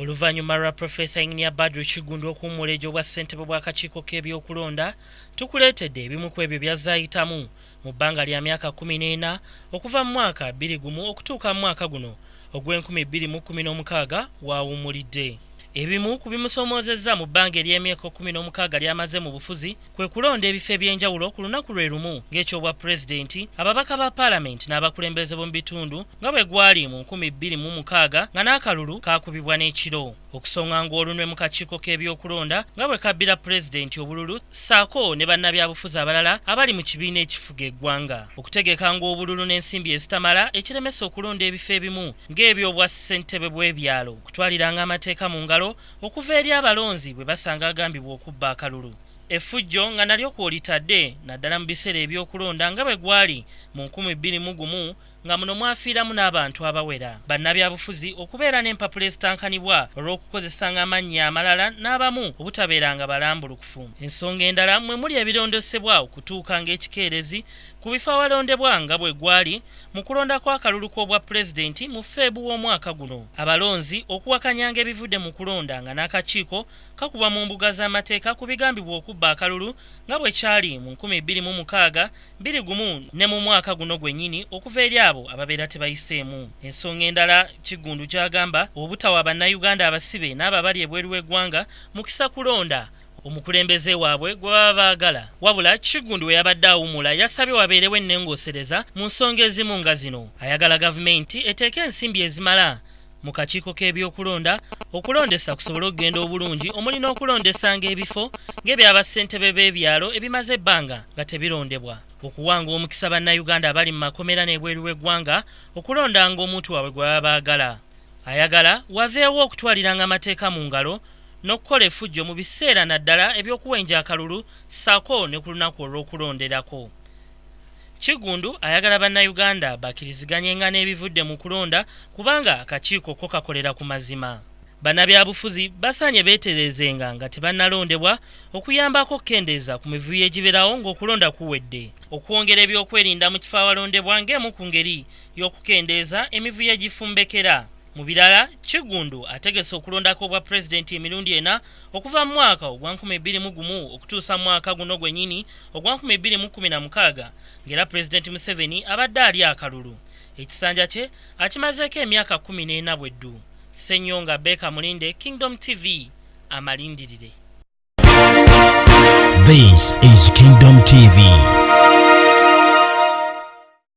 Oluvannyuma lwa Profesa Engineer Badru Kigundu okuwummula obwa ssentebe bw'akakiiko k'ebyokulonda, tukuleetedde ebimu ku ebyo byazaayitamu mu bbanga lya myaka 14 okuva mu mwaka 2001 okutuuka mu mwaka guno ogw'2016 waawummulidde. Ebimu ku bimusomoozezza mu bbanga ery'emyaka 16 lyamaze mu bufuzi kwe kulonda ebifo eby'enjawulo ku lunaku lwe lumu ng'ekyobwa pulezidenti, ababaka ba paalamenti n'abakulembeze b'omu bitundu nga bwe gwali mu 2016 nga n'akalulu kaakubibwa n'ekiro. Okusonga ng'olunwe mu kakiiko k'ebyokulonda nga bwe kabbira pulezidenti obululu ssaako ne bannabyabufuzi abalala abali mu kibiina ekifuga eggwanga. Okutegeka ng'obululu n'ensimbi ezitamala ekiremesa okulonda ebifo ebimu ng'ebyobwa ssentebe bw'ebyalo, okutwaliranga amateeka mu ngalo okuva eri abalonzi bwe basanga agambibwa okubba akalulu. Effujjo nga nalyo kw'olitadde naddala mu biseera ebyokulonda nga bwe gwali mu 2001 nga muno mwafiiramu n'abantu abawera. Bannabyabufuzi okubeera n'empapula ezitankanibwa olw'okukozesanga amannya amalala n'abamu obutabeeranga balambulukufu. Ensonga endala mwe muli ebirondesebwa okutuuka ng'ekikeerezi ku bifo awalondebwa nga bwe gwali mu kulonda kw'akalulu k'obwa pulezidenti mu Febu w'omwaka guno. Abalonzi okuwakanyanga ebivudde mu kulonda nga n'akakiiko kakuba mu mbuga z'amateeka ku bigambibwa okubba akalulu nga bwe kyali mu 2006, 2021 ne mu mwaka guno gwennyini okuva eri abo ababeera tebayiseemu. Ensonga endala Kigundu ky'agamba obutawa bannayuganda abasibe n'ababali ebweru w'eggwanga mukisa kulonda omukulembeze waabwe gwe baba baagala. Wabula Kigundu we yabadde awummula yasabye wabeerewo ennongoosereza mu nsonga ezimu nga zino. Ayagala gavumenti eteeke ensimbi ezimala mu kakiiko k'ebyokulonda okulondesa kusobole okugenda obulungi omuli n'okulondesanga ebifo ng'ebyabassentebe b'ebyalo ebimaze ebbanga nga tebirondebwa. Okuwanga omukisa bannayuganda abali mu makomera n'ebweru w'eggwanga okulondanga omuntu waabwe gwe baba baagala. Ayagala waveewo okutwaliranga amateeka mu ngalo n'okukola effujjo mu biseera naddala eby'okuwenja akalulu ssaako ne ku lunaku olw'okulonderako. Kigundu ayagala bannayuganda bakkiriziganyenga n'ebivudde mu kulonda kubanga akakiiko ko kakolera ku mazima. Bannabyabufuzi basaanye beetereezenga nga tebannalondebwa okuyambako okkendeeza ku mivuyo egiberawo ng'okulonda kuwedde. Okwongera ebyokwerinda mu kifo awalondebwa ng'emu ku ngeri y'okukendeeza emivuyo egifumbekera. Mu birala, Kigundu ategese okulondako obwa pulezidenti emirundi 4 okuva mu mwaka ogwa 2001 okutuusa mu mwaka guno gwennyini ogwa 2016 ng'era pulezidenti Museveni abadde ali akalulu. Ekisanja kye akimazeeko emyaka 14 bweddu. Ssenyonga Beka Mulinde, Kingdom TV, amalindirire. This is Kingdom TV.